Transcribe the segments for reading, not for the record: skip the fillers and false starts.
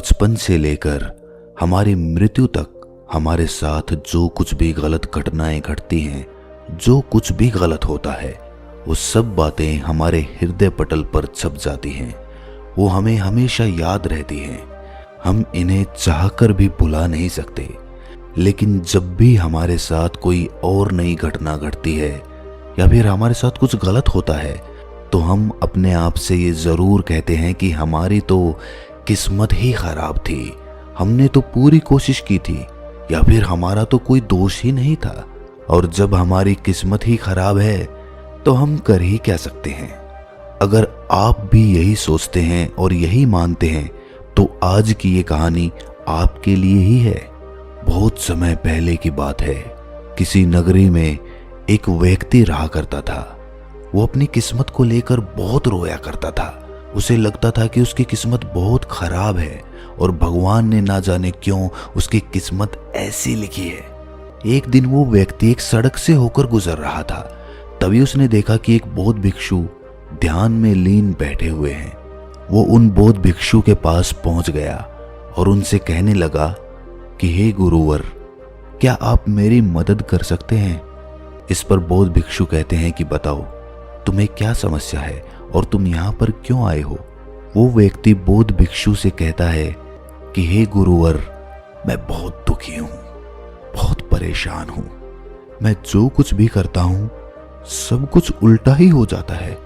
बचपन से लेकर हमारी मृत्यु तक हमारे साथ जो कुछ भी गलत घटनाएं घटती हैं, जो कुछ भी गलत होता है, वो सब बातें हमारे हृदय पटल पर छप जाती हैं। वो हमें हमेशा याद रहती हैं। हम इन्हें चाहकर भी भुला नहीं सकते। लेकिन जब भी हमारे साथ कोई और नई घटना घटती है या फिर हमारे साथ कुछ गलत होता है, तो हम अपने आप से ये ज़रूर कहते हैं कि हमारी तो किस्मत ही खराब थी, हमने तो पूरी कोशिश की थी, या फिर हमारा तो कोई दोष ही नहीं था। और जब हमारी किस्मत ही खराब है तो हम कर ही क्या सकते हैं। अगर आप भी यही सोचते हैं और यही मानते हैं तो आज की ये कहानी आपके लिए ही है। बहुत समय पहले की बात है। किसी नगरी में एक व्यक्ति रहा करता था। वो अपनी किस्मत को लेकर बहुत रोया करता था। उसे लगता था कि उसकी किस्मत बहुत खराब है और भगवान ने ना जाने क्यों उसकी किस्मत ऐसी लिखी है। एक दिन वो व्यक्ति एक सड़क से होकर गुजर रहा था। तभी उसने देखा कि एक बौद्ध भिक्षु ध्यान में लीन बैठे हुए हैं। वो उन बौद्ध भिक्षु के पास पहुंच गया और उनसे कहने लगा कि हे गुरुवर, क्या आप मेरी मदद कर सकते हैं? इस पर बौद्ध भिक्षु कहते हैं कि बताओ, तुम्हें क्या समस्या है और तुम यहाँ पर क्यों आए हो? वो व्यक्ति बौद्ध भिक्षु से कहता है कि हे गुरुवर, मैं बहुत दुखी हूँ, बहुत परेशान हूँ। मैं जो कुछ भी करता हूँ सब कुछ उल्टा ही हो जाता है।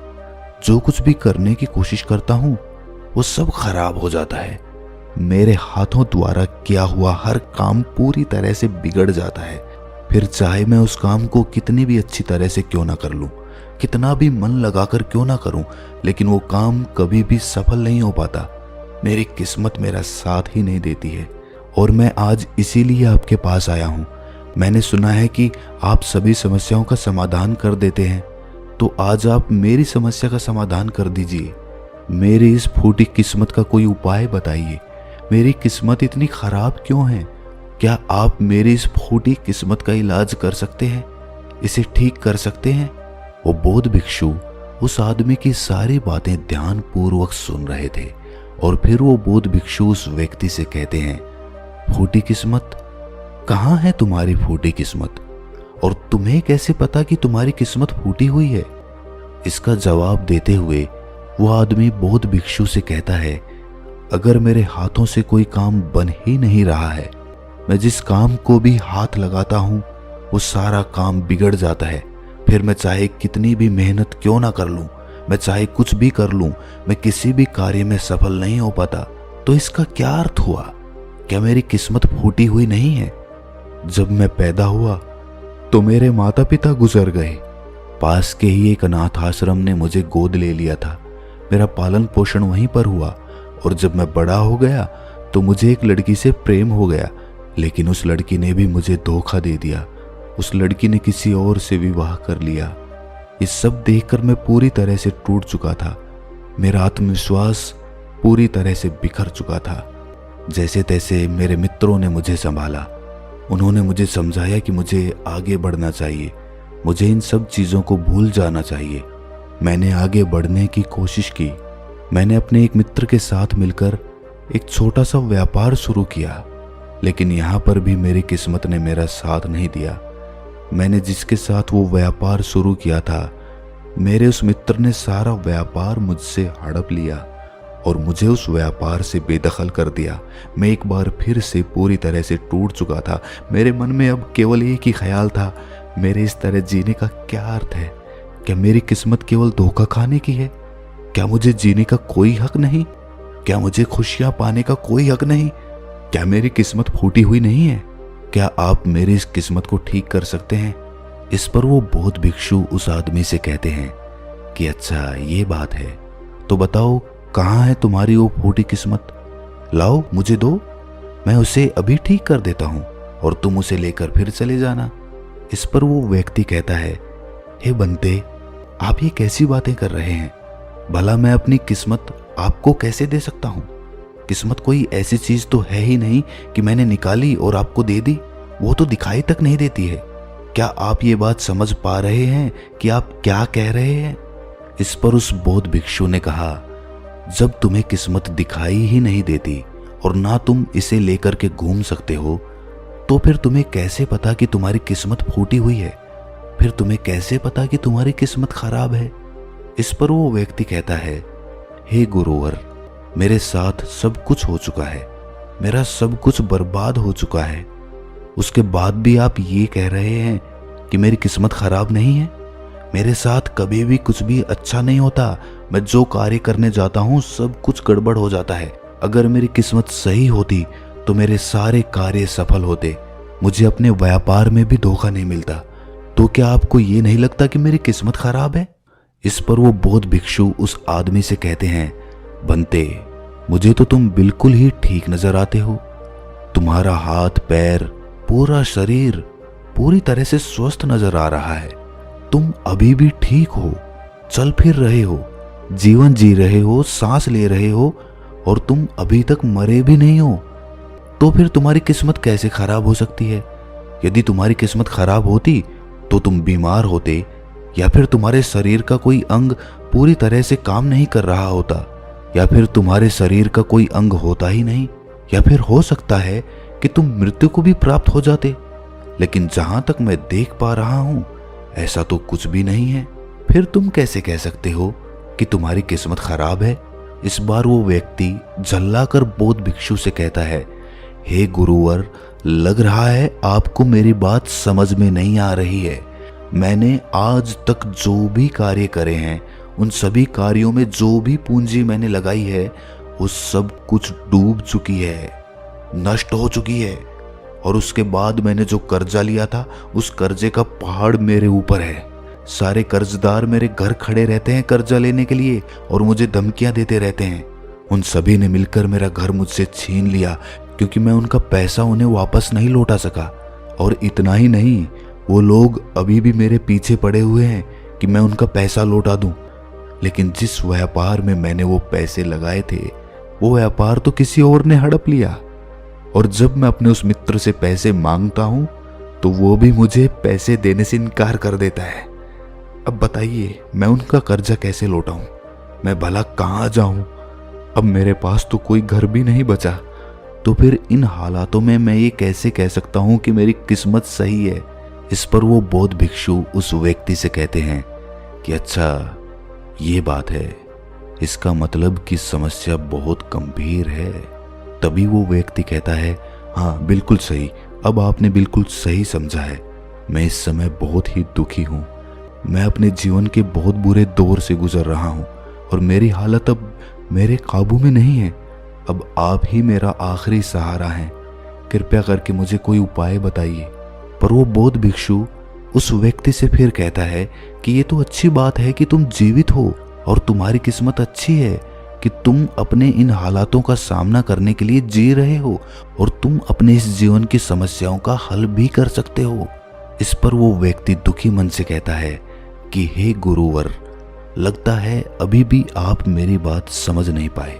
जो कुछ भी करने की कोशिश करता हूँ वो सब खराब हो जाता है। मेरे हाथों द्वारा किया हुआ हर काम पूरी तरह से बिगड़ जाता है। फिर चाहे मैं उस काम को कितनी भी अच्छी तरह से क्यों ना कर लूं, कितना भी मन लगाकर क्यों ना करूं, लेकिन वो काम कभी भी सफल नहीं हो पाता। मेरी किस्मत मेरा साथ ही नहीं देती है। और मैं आज इसीलिए आपके पास आया हूं। मैंने सुना है कि आप सभी समस्याओं का समाधान कर देते हैं, तो आज आप मेरी समस्या का समाधान कर दीजिए। मेरी इस फूटी किस्मत का कोई उपाय बताइए। मेरी किस्मत इतनी खराब क्यों है? क्या आप मेरी इस फूटी किस्मत का इलाज कर सकते हैं? इसे ठीक कर सकते हैं? वो बौद्ध भिक्षु उस आदमी की सारी बातें ध्यानपूर्वक सुन रहे थे और फिर वो बौद्ध भिक्षु उस व्यक्ति से कहते हैं, फूटी किस्मत, कहाँ है तुम्हारी फूटी किस्मत? और तुम्हें कैसे पता कि तुम्हारी किस्मत फूटी हुई है? इसका जवाब देते हुए वो आदमी बौद्ध भिक्षु से कहता है, अगर मेरे हाथों से कोई काम बन ही नहीं रहा है, मैं जिस काम को भी हाथ लगाता हूँ वो सारा काम बिगड़ जाता है। फिर मैं चाहे कितनी भी मेहनत क्यों ना कर लूं, मैं चाहे कुछ भी कर लूं, मैं किसी भी कार्य में सफल नहीं हो पाता। तो इसका क्या अर्थ हुआ? क्या मेरी किस्मत फूटी हुई नहीं है? जब मैं पैदा हुआ तो मेरे माता पिता गुजर गए। पास के ही एक अनाथ आश्रम ने मुझे गोद ले लिया था। मेरा पालन पोषण वहीं पर हुआ। और जब मैं बड़ा हो गया तो मुझे एक लड़की से प्रेम हो गया, लेकिन उस लड़की ने भी मुझे धोखा दे दिया। उस लड़की ने किसी और से विवाह कर लिया। ये सब देखकर मैं पूरी तरह से टूट चुका था। मेरा आत्मविश्वास पूरी तरह से बिखर चुका था। जैसे तैसे मेरे मित्रों ने मुझे संभाला। उन्होंने मुझे समझाया कि मुझे आगे बढ़ना चाहिए, मुझे इन सब चीज़ों को भूल जाना चाहिए। मैंने आगे बढ़ने की कोशिश की। मैंने अपने एक मित्र के साथ मिलकर एक छोटा सा व्यापार शुरू किया, लेकिन यहाँ पर भी मेरी किस्मत ने मेरा साथ नहीं दिया। मैंने जिसके साथ वो व्यापार शुरू किया था, मेरे उस मित्र ने सारा व्यापार मुझसे हड़प लिया और मुझे उस व्यापार से बेदखल कर दिया। मैं एक बार फिर से पूरी तरह से टूट चुका था। मेरे मन में अब केवल एक ही ख्याल था, मेरे इस तरह जीने का क्या अर्थ है? क्या मेरी किस्मत केवल धोखा खाने की है? क्या मुझे जीने का कोई हक नहीं? क्या मुझे खुशियां पाने का कोई हक नहीं? क्या मेरी किस्मत फूटी हुई नहीं है? क्या आप मेरी इस किस्मत को ठीक कर सकते हैं? इस पर वो बौद्ध भिक्षु उस आदमी से कहते हैं कि अच्छा ये बात है, तो बताओ कहाँ है तुम्हारी वो फूटी किस्मत? लाओ मुझे दो, मैं उसे अभी ठीक कर देता हूँ और तुम उसे लेकर फिर चले जाना। इस पर वो व्यक्ति कहता है, हे बंते, आप ये कैसी बातें कर रहे हैं? भला मैं अपनी किस्मत आपको कैसे दे सकता हूँ? किस्मत कोई ऐसी चीज तो है ही नहीं कि मैंने निकाली और आपको दे दी। वो तो दिखाई तक नहीं देती है। क्या आप ये बात समझ पा रहे हैं कि आप क्या कह रहे हैं? इस पर उस बौद्ध भिक्षु ने कहा, जब तुम्हें किस्मत दिखाई ही नहीं देती और ना तुम इसे लेकर के घूम सकते हो, तो फिर तुम्हें कैसे पता कि तुम्हारी किस्मत फूटी हुई है? फिर तुम्हें कैसे पता कि तुम्हारी किस्मत खराब है? इस पर वो व्यक्ति कहता है, हे गुरुवर, मेरे साथ सब कुछ हो चुका है, मेरा सब कुछ बर्बाद हो चुका है, उसके बाद भी आप ये कह रहे हैं कि मेरी किस्मत खराब नहीं है? मेरे साथ कभी भी कुछ भी अच्छा नहीं होता। मैं जो कार्य करने जाता हूँ सब कुछ गड़बड़ हो जाता है। अगर मेरी किस्मत सही होती तो मेरे सारे कार्य सफल होते। मुझे अपने व्यापार में भी धोखा नहीं मिलता। तो क्या आपको ये नहीं लगता कि मेरी किस्मत खराब है? इस पर वो बौद्ध भिक्षु उस आदमी से कहते हैं, बंते, मुझे तो तुम बिल्कुल ही ठीक नजर आते हो। तुम्हारा हाथ पैर पूरा शरीर पूरी तरह से स्वस्थ नजर आ रहा है। तुम अभी भी ठीक हो, चल फिर रहे हो, जीवन जी रहे हो, सांस ले रहे हो और तुम अभी तक मरे भी नहीं हो। तो फिर तुम्हारी किस्मत कैसे खराब हो सकती है? यदि तुम्हारी किस्मत खराब होती तो तुम बीमार होते, या फिर तुम्हारे शरीर का कोई अंग पूरी तरह से काम नहीं कर रहा होता, या फिर तुम्हारे शरीर का कोई अंग होता ही नहीं, या फिर हो सकता है कि तुम मृत्यु को भी प्राप्त हो जाते। लेकिन जहां तक मैं देख पा रहा हूं ऐसा तो कुछ भी नहीं है। फिर तुम कैसे कह सकते हो कि तुम्हारी किस्मत खराब है? इस बार वो व्यक्ति झल्लाकर बौद्ध भिक्षु से कहता है, हे गुरुवर, लग रहा है आपको मेरी बात समझ में नहीं आ रही है। मैंने आज तक जो भी कार्य करे हैं, उन सभी कार्यों में जो भी पूंजी मैंने लगाई है, वो सब कुछ डूब चुकी है, नष्ट हो चुकी है। और उसके बाद मैंने जो कर्जा लिया था, उस कर्जे का पहाड़ मेरे ऊपर है। सारे कर्जदार मेरे घर खड़े रहते हैं कर्जा लेने के लिए और मुझे धमकियां देते रहते हैं। उन सभी ने मिलकर मेरा घर मुझसे छीन लिया क्योंकि मैं उनका पैसा उन्हें वापस नहीं लौटा सका। और इतना ही नहीं, वो लोग अभी भी मेरे पीछे पड़े हुए हैं कि मैं उनका पैसा लौटा दूं। लेकिन जिस व्यापार में मैंने वो पैसे लगाए थे, वो व्यापार तो किसी और ने हड़प लिया। और जब मैं अपने उस मित्र से पैसे मांगता हूं तो वो भी मुझे पैसे देने से इनकार कर देता है। अब बताइए, मैं उनका कर्जा कैसे लौटाऊं? मैं भला कहां जाऊं? अब मेरे पास तो कोई घर भी नहीं बचा। तो फिर इन हालातों में मैं ये कैसे कह सकता हूं कि मेरी किस्मत सही है? इस पर वो बौद्ध भिक्षु उस व्यक्ति से कहते हैं कि अच्छा, ये बात है, इसका मतलब कि समस्या बहुत गंभीर है। तभी वो व्यक्ति कहता है, हाँ बिल्कुल सही, अब आपने बिल्कुल सही समझा है। मैं इस समय बहुत ही दुखी हूँ। मैं अपने जीवन के बहुत बुरे दौर से गुजर रहा हूँ और मेरी हालत अब मेरे काबू में नहीं है। अब आप ही मेरा आखिरी सहारा हैं। कृपया करके मुझे कोई उपाय बताइए। पर वो बौद्ध भिक्षु उस व्यक्ति से फिर कहता है कि ये तो अच्छी बात है कि तुम जीवित हो और तुम्हारी किस्मत अच्छी है कि तुम अपने इन हालातों का सामना करने के लिए जी रहे हो और तुम अपने इस जीवन की समस्याओं का हल भी कर सकते हो। इस पर वो व्यक्ति दुखी मन से कहता है कि हे गुरुवर, लगता है अभी भी आप मेरी बात समझ नहीं पाए।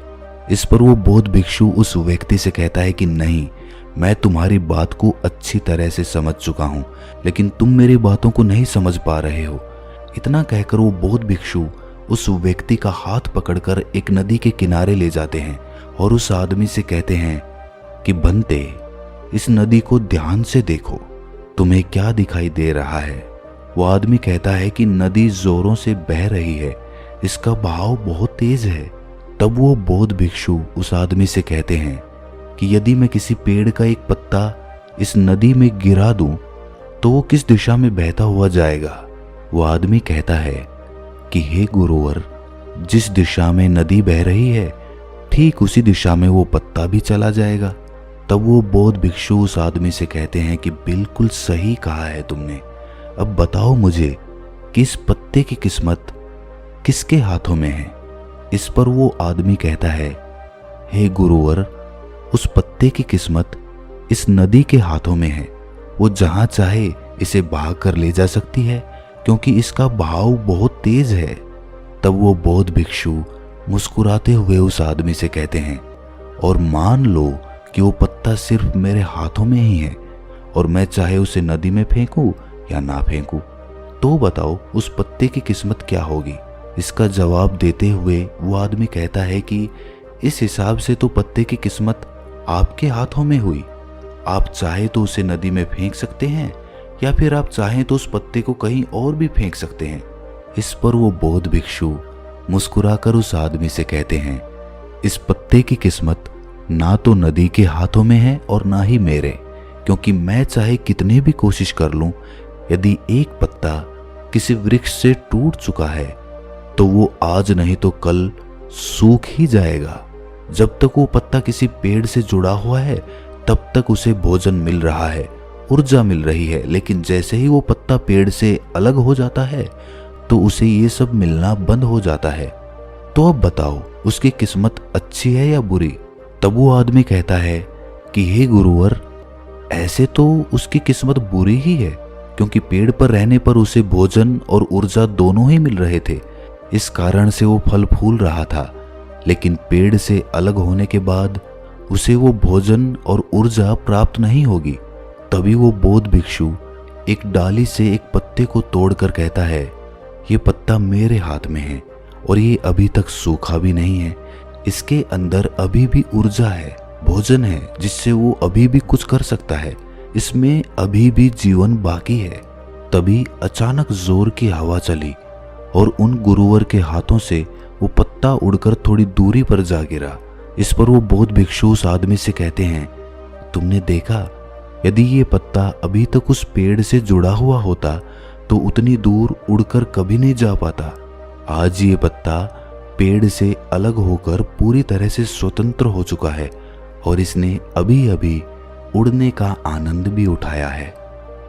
इस पर वो बौद्ध भिक्षु उस व्यक्ति से कहता है कि नहीं, मैं तुम्हारी बात को अच्छी तरह से समझ चुका हूँ, लेकिन तुम मेरी बातों को नहीं समझ पा रहे हो। इतना कहकर वो बौद्ध भिक्षु उस व्यक्ति का हाथ पकड़कर एक नदी के किनारे ले जाते हैं और उस आदमी से कहते हैं कि बंते, इस नदी को ध्यान से देखो, तुम्हें क्या दिखाई दे रहा है? वो आदमी कहता है कि नदी जोरों से बह रही है, इसका बहाव बहुत तेज है। तब वो बौद्ध भिक्षु उस आदमी से कहते हैं कि यदि मैं किसी पेड़ का एक पत्ता इस नदी में गिरा दूं तो वो किस दिशा में बहता हुआ जाएगा? वो आदमी कहता है कि हे गुरुवर, जिस दिशा में नदी बह रही है ठीक उसी दिशा में वो पत्ता भी चला जाएगा। तब वो बौद्ध भिक्षु उस आदमी से कहते हैं कि बिल्कुल सही कहा है तुमने। अब बताओ मुझे कि इस पत्ते की किस्मत किसके हाथों में है? इस पर वो आदमी कहता है, हे गुरुवर, उस पत्ते की किस्मत इस नदी के हाथों में है। वो जहां चाहे इसे बहा कर ले जा सकती है क्योंकि इसका बहाव बहुत तेज है। तब वो बौद्ध भिक्षु मुस्कुराते हुए उस आदमी से कहते हैं, और मान लो कि वो पत्ता सिर्फ मेरे हाथों में ही है और मैं चाहे उसे नदी में फेंकूं या ना फेंकूं, तो बताओ उस पत्ते की किस्मत क्या होगी? इसका जवाब देते हुए वो आदमी कहता है कि इस हिसाब से तो पत्ते की किस्मत आपके हाथों में हुई। आप चाहे तो उसे नदी में फेंक सकते हैं या फिर आप चाहें तो उस पत्ते को कहीं और भी फेंक सकते हैं। इस पर वो बौद्ध भिक्षु मुस्कुराकर उस आदमी से कहते हैं, इस पत्ते की किस्मत ना तो नदी के हाथों में है और ना ही मेरे, क्योंकि मैं चाहे कितनी भी कोशिश कर लूं, यदि एक पत्ता किसी वृक्ष से टूट चुका है तो वो आज नहीं तो कल सूख ही जाएगा। जब तक वो पत्ता किसी पेड़ से जुड़ा हुआ है तब तक उसे भोजन मिल रहा है, ऊर्जा मिल रही है, लेकिन जैसे ही वो पत्ता पेड़ से अलग हो जाता है तो उसे ये सब मिलना बंद हो जाता है। तो अब बताओ उसकी किस्मत अच्छी है या बुरी? तब वो आदमी कहता है कि हे गुरुवर, ऐसे तो उसकी किस्मत बुरी ही है, क्योंकि पेड़ पर रहने पर उसे भोजन और ऊर्जा दोनों ही मिल रहे थे, इस कारण से वो फल फूल रहा था। लेकिन पेड़ से अलग होने के बाद उसे वो भोजन और ऊर्जा प्राप्त नहीं होगी। तभी वो बौद्ध भिक्षु एक डाली से एक पत्ते को तोड़कर कहता है, ये पत्ता मेरे हाथ में है और ये अभी तक सूखा भी नहीं है। इसके अंदर अभी भी ऊर्जा है, भोजन है, जिससे वो अभी भी कुछ कर सकता है। इसमें अभी भी जीवन बाकी है। तभी अचानक जोर की हवा चली और उन गुरुवर के हाथों से वो पत्ता उड़कर थोड़ी दूरी पर जा गिरा। इस पर वो बौद्ध भिक्षु उस आदमी से कहते हैं, तुमने देखा, यदि ये पत्ता अभी तक उस पेड़ से जुड़ा हुआ होता तो उतनी दूर उड़कर कभी नहीं जा पाता। आज ये पत्ता पेड़ से अलग होकर पूरी तरह से स्वतंत्र हो चुका है और इसने अभी अभी उड़ने का आनंद भी उठाया है,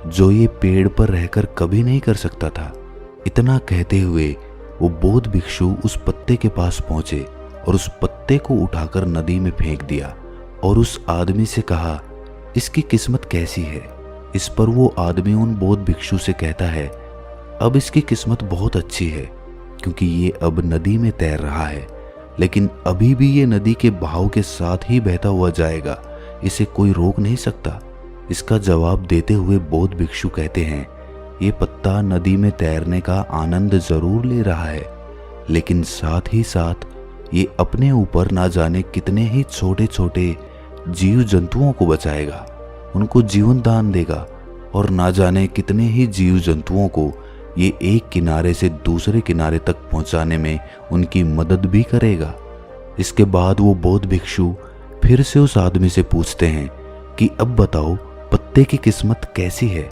जो ये पेड़ पर रहकर कभी नहीं कर सकता था। इतना कहते हुए वो बौद्ध भिक्षु उस पत्ते के पास पहुंचे और उस पत्ते को उठाकर नदी में फेंक दिया और उस आदमी से कहा, इसकी किस्मत कैसी है? इस पर वो आदमी उन बौद्ध भिक्षु से कहता है, अब इसकी किस्मत बहुत अच्छी है, क्योंकि ये अब नदी में तैर रहा है, लेकिन अभी भी ये नदी के बहाव के साथ ही बहता हुआ जाएगा, इसे कोई रोक नहीं सकता। इसका जवाब देते हुए बौद्ध भिक्षु कहते हैं, ये पत्ता नदी में तैरने का आनंद जरूर ले रहा है, लेकिन साथ ही साथ ये अपने ऊपर ना जाने कितने ही छोटे छोटे जीव जंतुओं को बचाएगा, उनको जीवन दान देगा और ना जाने कितने ही जीव जंतुओं को ये एक किनारे से दूसरे किनारे तक पहुंचाने में उनकी मदद भी करेगा। इसके बाद वो बौद्ध भिक्षु फिर से उस आदमी से पूछते हैं कि अब बताओ पत्ते की किस्मत कैसी है?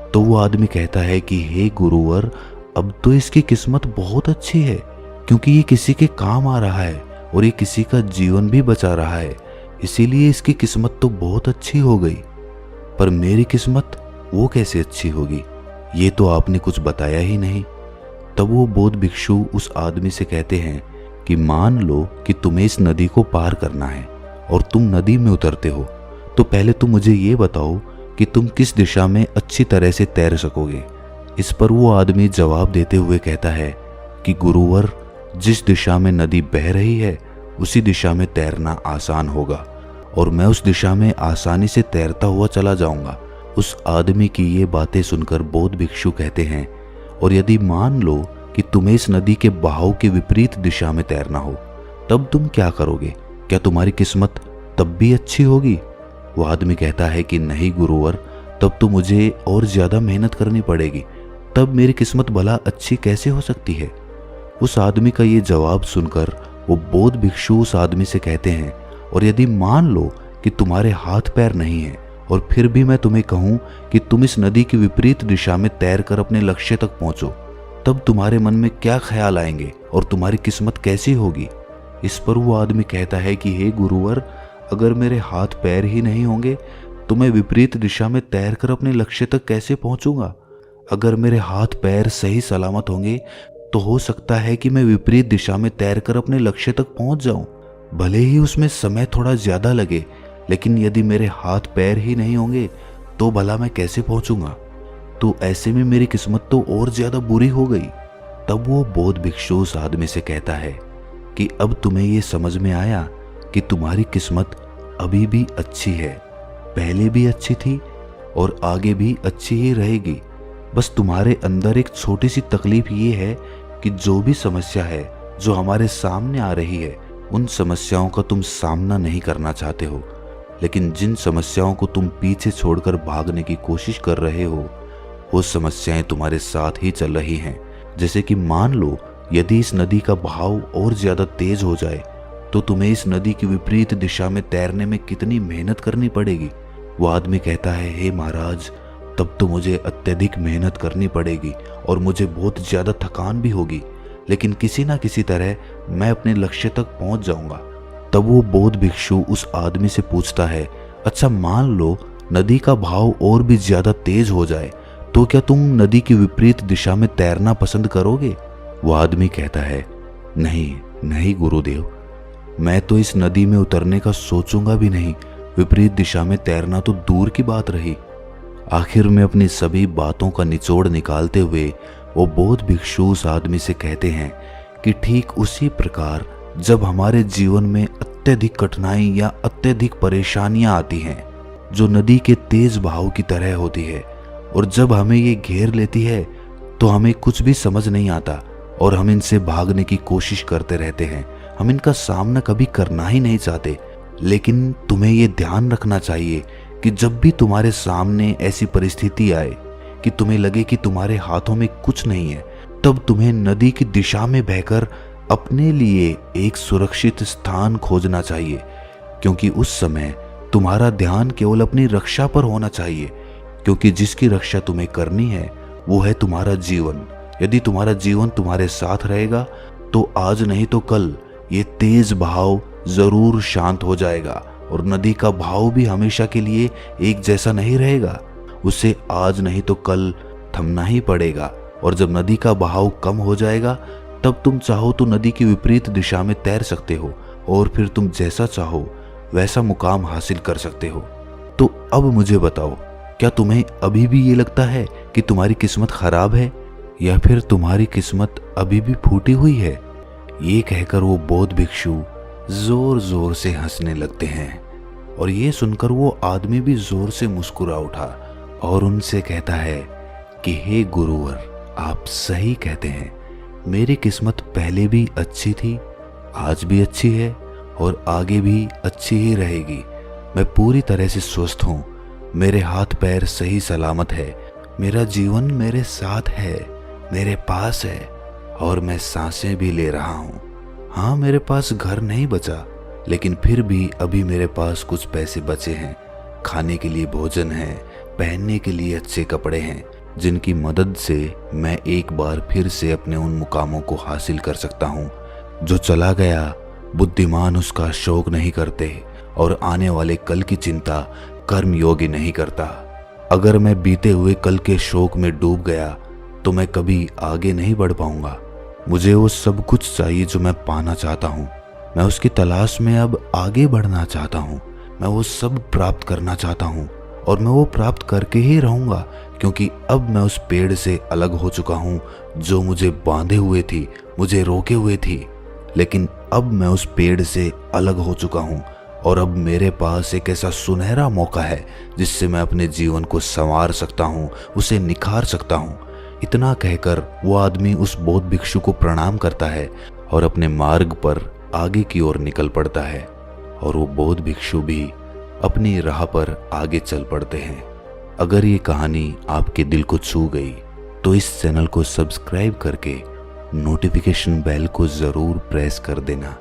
तो वो आदमी कहता है कि हे गुरुवर, अब तो इसकी किस्मत बहुत अच्छी है, क्योंकि ये किसी के काम आ रहा है और ये किसी का जीवन भी बचा रहा है, इसीलिए इसकी किस्मत तो बहुत अच्छी हो गई। पर मेरी किस्मत वो कैसे अच्छी होगी? ये तो आपने कुछ बताया ही नहीं। तब वो बौद्ध भिक्षु उस आदमी से कहते हैं कि मान लो कि तुम्हें इस नदी को पार करना है और तुम नदी में उतरते हो, तो पहले तुम मुझे ये बताओ कि तुम किस दिशा में अच्छी तरह से तैर सकोगे। इस पर वो आदमी जवाब देते हुए कहता है कि गुरुवर, जिस दिशा में नदी बह रही है उसी दिशा में तैरना आसान होगा और मैं उस दिशा में आसानी से तैरता हुआ चला जाऊंगा। उस आदमी की ये बातें सुनकर बौद्ध भिक्षु कहते हैं, और यदि मान लो कि तुम्हें इस नदी के बहाव के विपरीत दिशा में तैरना हो, तब तुम क्या करोगे? क्या तुम्हारी किस्मत तब भी अच्छी होगी? वो आदमी कहता है कि नहीं गुरुवर, तब तो मुझे और ज्यादा मेहनत करनी पड़ेगी, तब मेरी किस्मत भला अच्छी कैसे हो सकती है? उस आदमी का ये जवाब सुनकर वो बौद्ध भिक्षु उस आदमी से कहते हैं, और यदि मान लो कि तुम्हारे हाथ पैर नहीं है और फिर भी मैं तुम्हें कहूं कि तुम इस नदी की विपरीत दिशा में तैरकर अपने लक्ष्य तक पहुंचो, तब तुम्हारे मन में क्या ख्याल आएंगे और तुम्हारी किस्मत कैसी होगी? इस पर वो आदमी कहता है कि हे गुरुवर, अगर मेरे हाथ पैर ही नहीं होंगे तो मैं विपरीत दिशा में तैरकर अपने लक्ष्य तक कैसे पहुंचूंगा? अगर मेरे हाथ पैर सही सलामत होंगे तो हो सकता है कि मैं विपरीत दिशा में तैरकर अपने लक्ष्य तक पहुंच जाऊं, भले ही उसमें समय थोड़ा ज्यादा लगे, लेकिन यदि मेरे हाथ पैर ही नहीं होंगे तो भला मैं कैसे पहुंचूंगा? तो ऐसे में मेरी किस्मत तो और ज्यादा बुरी हो गई। तब वो बौद्ध भिक्षु उस आदमी से कहता है कि अब तुम्हें ये समझ में आया कि तुम्हारी किस्मत अभी भी अच्छी है, पहले भी अच्छी थी और आगे भी अच्छी ही रहेगी। बस तुम्हारे अंदर एक छोटी सी तकलीफ ये है कि जो भी समस्या है जो हमारे सामने आ रही है, उन समस्याओं का तुम सामना नहीं करना चाहते हो। लेकिन जिन समस्याओं को तुम पीछे छोड़कर भागने की कोशिश कर रहे हो, वो समस्याएं तुम्हारे साथ ही चल रही हैं। जैसे कि मान लो यदि इस नदी का बहाव और ज्यादा तेज हो जाए तो तुम्हें इस नदी की विपरीत दिशा में तैरने में कितनी मेहनत करनी पड़ेगी। वो आदमी कहता है, हे महाराज, तब तो मुझे अत्यधिक मेहनत करनी पड़ेगी और मुझे बहुत ज्यादा थकान भी होगी, लेकिन किसी ना किसी तरह मैं अपने लक्ष्य तक पहुंच जाऊंगा। तब वो बौद्ध भिक्षु उस आदमी से पूछता है, अच्छा मान लो नदी का बहाव और भी ज्यादा तेज हो जाए तो क्या तुम नदी की विपरीत दिशा में तैरना पसंद करोगे? वो आदमी कहता है, नहीं नहीं गुरुदेव, मैं तो इस नदी में उतरने का सोचूंगा भी नहीं, विपरीत दिशा में तैरना तो दूर की बात रही। आखिर में अपनी सभी बातों का निचोड़ निकालते हुए वो बौद्ध भिक्षु उस आदमी से कहते हैं कि ठीक उसी प्रकार जब हमारे जीवन में अत्यधिक कठिनाई या अत्यधिक परेशानियां आती हैं जो नदी के तेज बहाव की तरह होती है, और जब हमें ये घेर लेती है तो हमें कुछ भी समझ नहीं आता और हम इनसे भागने की कोशिश करते रहते हैं। हम इनका सामना कभी करना ही नहीं चाहते। लेकिन तुम्हें ये ध्यान रखना चाहिए कि जब भी तुम्हारे सामने ऐसी परिस्थिति आए कि तुम्हें लगे कि तुम्हारे हाथों में कुछ नहीं है, तब तुम्हें नदी की दिशा में बहकर अपने लिए एक सुरक्षित स्थान खोजना चाहिए, क्योंकि उस समय तुम्हारा ध्यान केवल अपनी रक्षा पर होना चाहिए, क्योंकि जिसकी रक्षा तुम्हें करनी है वो है तुम्हारा जीवन। यदि तुम्हारा जीवन तुम्हारे साथ रहेगा तो आज नहीं तो कल ये तेज बहाव जरूर शांत हो जाएगा, और नदी का बहाव भी हमेशा के लिए एक जैसा नहीं रहेगा। उसे आज नहीं तो कल थमना ही पड़ेगा, और जब नदी का बहाव कम हो जाएगा तब तुम चाहो तो नदी की विपरीत दिशा में तैर सकते हो और फिर तुम जैसा चाहो वैसा मुकाम हासिल कर सकते हो। तो अब मुझे बताओ, क्या तुम्हें अभी भी ये लगता है कि तुम्हारी किस्मत खराब है, या फिर तुम्हारी किस्मत अभी भी फूटी हुई है? ये कहकर वो बौद्ध भिक्षु जोर जोर से हंसने लगते हैं, और ये सुनकर वो आदमी भी जोर से मुस्कुरा उठा और उनसे कहता है कि हे गुरुवर, आप सही कहते हैं, मेरी किस्मत पहले भी अच्छी थी, आज भी अच्छी है और आगे भी अच्छी ही रहेगी। मैं पूरी तरह से स्वस्थ हूँ, मेरे हाथ पैर सही सलामत है, मेरा जीवन मेरे साथ है, मेरे पास है, और मैं सांसें भी ले रहा हूँ। हाँ, मेरे पास घर नहीं बचा, लेकिन फिर भी अभी मेरे पास कुछ पैसे बचे हैं, खाने के लिए भोजन है, पहनने के लिए अच्छे कपड़े हैं, जिनकी मदद से मैं एक बार फिर से अपने उन मुकामों को हासिल कर सकता हूँ। जो चला गया बुद्धिमान उसका शोक नहीं करते और आने वाले कल की चिंता कर्म योगी नहीं करता। अगर मैं बीते हुए कल के शोक में डूब गया तो मैं कभी आगे नहीं बढ़ पाऊंगा। मुझे वो सब कुछ चाहिए जो मैं पाना चाहता हूँ, मैं उसकी तलाश में अब आगे बढ़ना चाहता हूँ। मैं वो सब प्राप्त करना चाहता हूँ और मैं वो प्राप्त करके ही रहूंगा, क्योंकि अब मैं उस पेड़ से अलग हो चुका हूँ जो मुझे बांधे हुए थी, मुझे रोके हुए थी। लेकिन अब मैं उस पेड़ से अलग हो चुका हूँ और अब मेरे पास एक ऐसा सुनहरा मौका है जिससे मैं अपने जीवन को संवार सकता हूँ, उसे निखार सकता हूँ। इतना कहकर वो आदमी उस बौद्ध भिक्षु को प्रणाम करता है और अपने मार्ग पर आगे की ओर निकल पड़ता है, और वो बौद्ध भिक्षु भी अपनी राह पर आगे चल पड़ते हैं। अगर ये कहानी आपके दिल को छू गई तो इस चैनल को सब्सक्राइब करके नोटिफिकेशन बेल को जरूर प्रेस कर देना।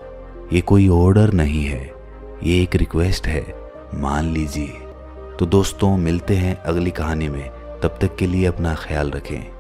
ये कोई ऑर्डर नहीं है, ये एक रिक्वेस्ट है, मान लीजिए। तो दोस्तों, मिलते हैं अगली कहानी में, तब तक के लिए अपना ख्याल रखें।